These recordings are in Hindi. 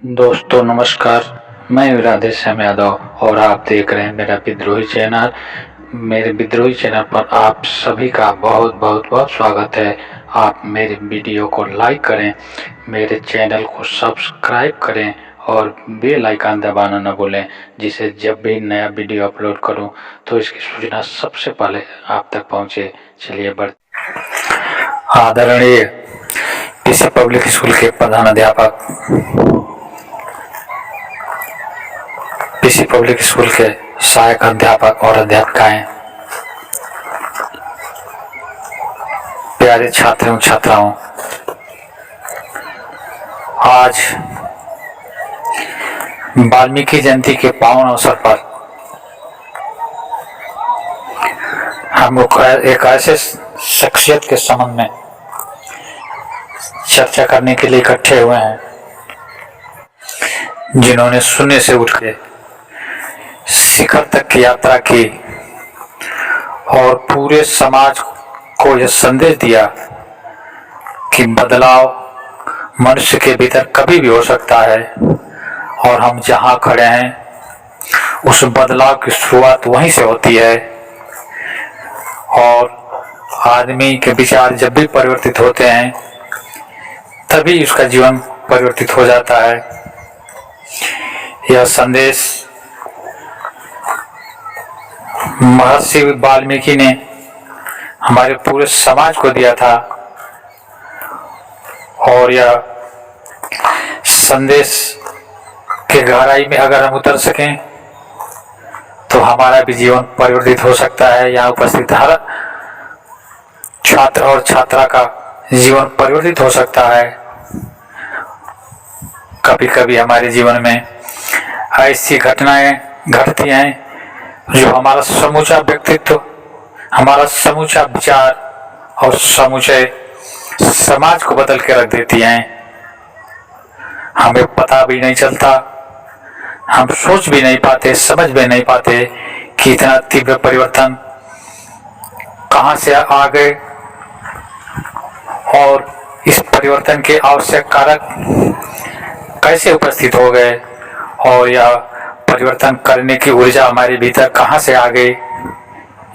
दोस्तों नमस्कार। मैं राधेश्याम यादव और आप देख रहे हैं मेरा विद्रोही चैनल। मेरे विद्रोही चैनल पर आप सभी का बहुत बहुत बहुत स्वागत है। आप मेरे वीडियो को लाइक करें, मेरे चैनल को सब्सक्राइब करें और बेल आइकन दबाना न भूलें, जिससे जब भी नया वीडियो अपलोड करूं तो इसकी सूचना सबसे पहले आप तक पहुंचे। चलिए आदरणीय किसी पब्लिक स्कूल के प्रधानाध्यापक, किसी पब्लिक स्कूल के सहायक अध्यापक और अध्यापिकाएं, प्यारे छात्र एवं छात्राओं, आज वाल्मीकि जयंती के पावन अवसर पर हम एक ऐसे शख्सियत के संबंध में चर्चा करने के लिए इकट्ठे हुए हैं जिन्होंने शून्य से उठ के शिखर तक की यात्रा की और पूरे समाज को यह संदेश दिया कि बदलाव मनुष्य के भीतर कभी भी हो सकता है और हम जहां खड़े हैं उस बदलाव की शुरुआत वहीं से होती है। और आदमी के विचार जब भी परिवर्तित होते हैं तभी उसका जीवन परिवर्तित हो जाता है। यह संदेश महर्षि वाल्मीकि ने हमारे पूरे समाज को दिया था और यह संदेश के गहराई में अगर हम उतर सकें तो हमारा भी जीवन परिवर्तित हो सकता है। यहाँ उपस्थित हर छात्र और छात्रा का जीवन परिवर्तित हो सकता है। कभी कभी हमारे जीवन में ऐसी घटनाएं घटती हैं जो हमारा समूचा व्यक्तित्व, हमारा समूचा विचार और समूचे समाज को बदल के रख देती हैं। हमें पता भी नहीं चलता, हम सोच भी नहीं पाते, समझ भी नहीं पाते कि इतना तीव्र परिवर्तन कहां से आ गए और इस परिवर्तन के आवश्यक कारक कैसे उपस्थित हो गए और यह परिवर्तन करने की ऊर्जा हमारे भीतर कहां से आ गई।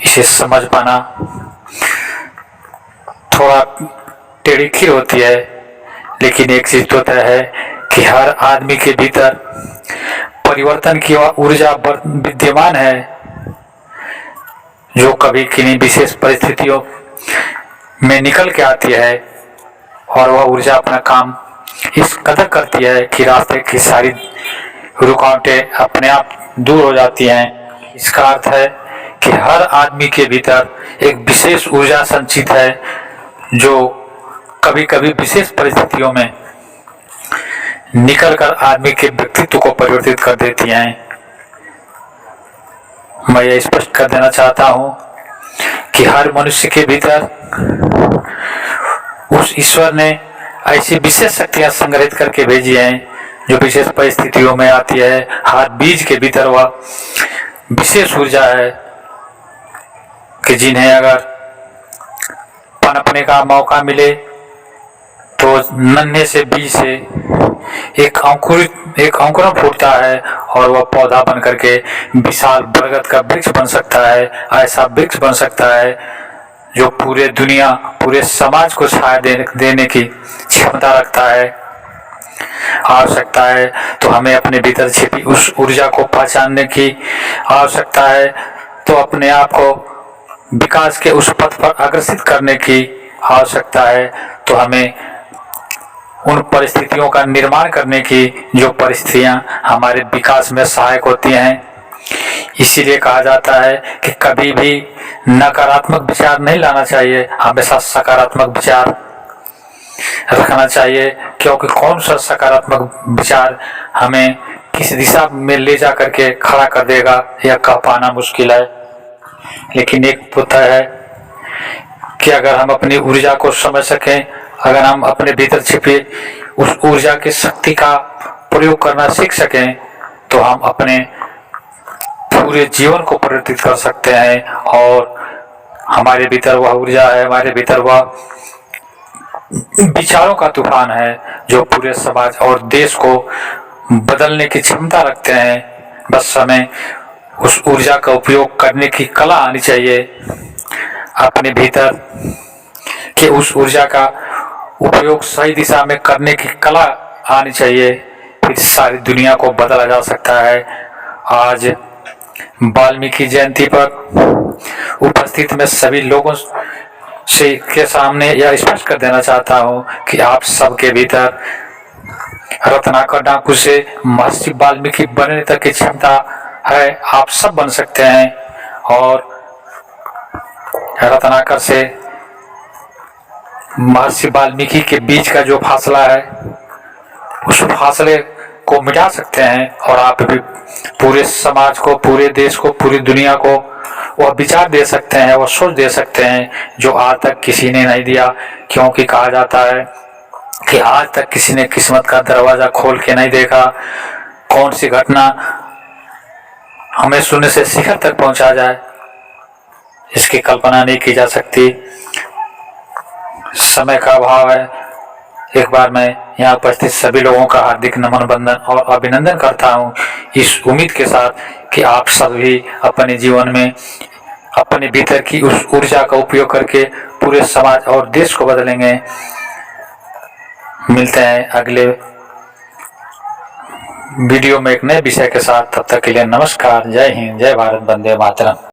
इसे समझ पाना थोड़ा टेढ़ी खीर होती है, लेकिन एक चीज तो तय है कि हर आदमी के भीतर परिवर्तन की वह ऊर्जा विद्यमान है जो कभी किन्हीं विशेष परिस्थितियों में निकल के आती है और वह ऊर्जा अपना काम इस कदर करती है कि रास्ते की सारी रुकावटें अपने आप दूर हो जाती हैं। इसका अर्थ है कि हर आदमी के भीतर एक विशेष ऊर्जा संचित है जो कभी कभी विशेष परिस्थितियों में निकलकर आदमी के व्यक्तित्व को परिवर्तित कर देती हैं। मैं यह स्पष्ट कर देना चाहता हूं कि हर मनुष्य के भीतर उस ईश्वर ने ऐसी विशेष शक्तियां संग्रहित करके भेजी हैं जो विशेष परिस्थितियों में आती है। हर बीज के भीतर वह विशेष ऊर्जा है कि जिन्हें अगर पनपने का मौका मिले तो नन्हे से बीज से एक अंकुरण फूटता है और वह पौधा बन करके विशाल बरगद का वृक्ष बन सकता है। ऐसा वृक्ष बन सकता है जो पूरे दुनिया, पूरे समाज को छाया देने की क्षमता रखता है। आवश्यकता है तो हमें अपने भीतर छिपी उस ऊर्जा को पहचानने की आवश्यकता है, तो अपने आप को विकास के उस पथ पर अग्रसित करने की आवश्यकता है, तो हमें उन परिस्थितियों का निर्माण करने की जो परिस्थितियां हमारे विकास में सहायक होती हैं। इसीलिए कहा जाता है कि कभी भी नकारात्मक विचार नहीं लाना चाहिए, हमेशा सकारात्मक विचार रखना चाहिए, क्योंकि कौन सा सकारात्मक विचार हमें किस दिशा में ले जा करके खड़ा कर देगा यह कह पाना मुश्किल है। लेकिन एक पता है कि अगर हम अपनी ऊर्जा को समझ सकें, अगर हम अपने भीतर छिपे उस ऊर्जा की शक्ति का प्रयोग करना सीख सकें, तो हम अपने पूरे जीवन को परिवर्तित कर सकते हैं। और हमारे भीतर वह ऊर्जा है, हमारे भीतर वह विचारों का तूफान है जो पूरे समाज और देश को बदलने की क्षमता रखते हैं। बस हमें उस ऊर्जा का उपयोग करने की कला आनी चाहिए। अपने भीतर के उस ऊर्जा का उपयोग सही दिशा में करने की कला आनी चाहिए, फिर सारी दुनिया को बदला जा सकता है। आज वाल्मीकि जयंती पर उपस्थित मैं सभी लोगों से के सामने यह स्पष्ट कर देना चाहता हूँ कि आप सबके भीतर रत्नाकर डाकू से महर्षि वाल्मीकि बनने तक की क्षमता है। आप सब बन सकते हैं और रत्नाकर से महर्षि वाल्मीकि के बीच का जो फासला है उस फासले को मिटा सकते हैं और आप भी पूरे समाज को, पूरे देश को, पूरी दुनिया को वह विचार दे सकते हैं, वह सोच दे सकते हैं जो आज तक किसी ने नहीं दिया। क्योंकि कहा जाता है कि आज तक किसी ने किस्मत का दरवाजा खोल के नहीं देखा। कौन सी घटना हमें शून्य से शिखर तक पहुंचा जाए, इसकी कल्पना नहीं की जा सकती। समय का अभाव है। एक बार मैं यहाँ उपस्थित सभी लोगों का हार्दिक नमन, वंदन और अभिनंदन करता हूँ, इस उम्मीद के साथ कि आप सभी अपने जीवन में अपने भीतर की उस ऊर्जा का उपयोग करके पूरे समाज और देश को बदलेंगे। मिलते हैं अगले वीडियो में एक नए विषय के साथ। तब तक के लिए नमस्कार। जय हिंद, जय भारत, वंदे मातरम।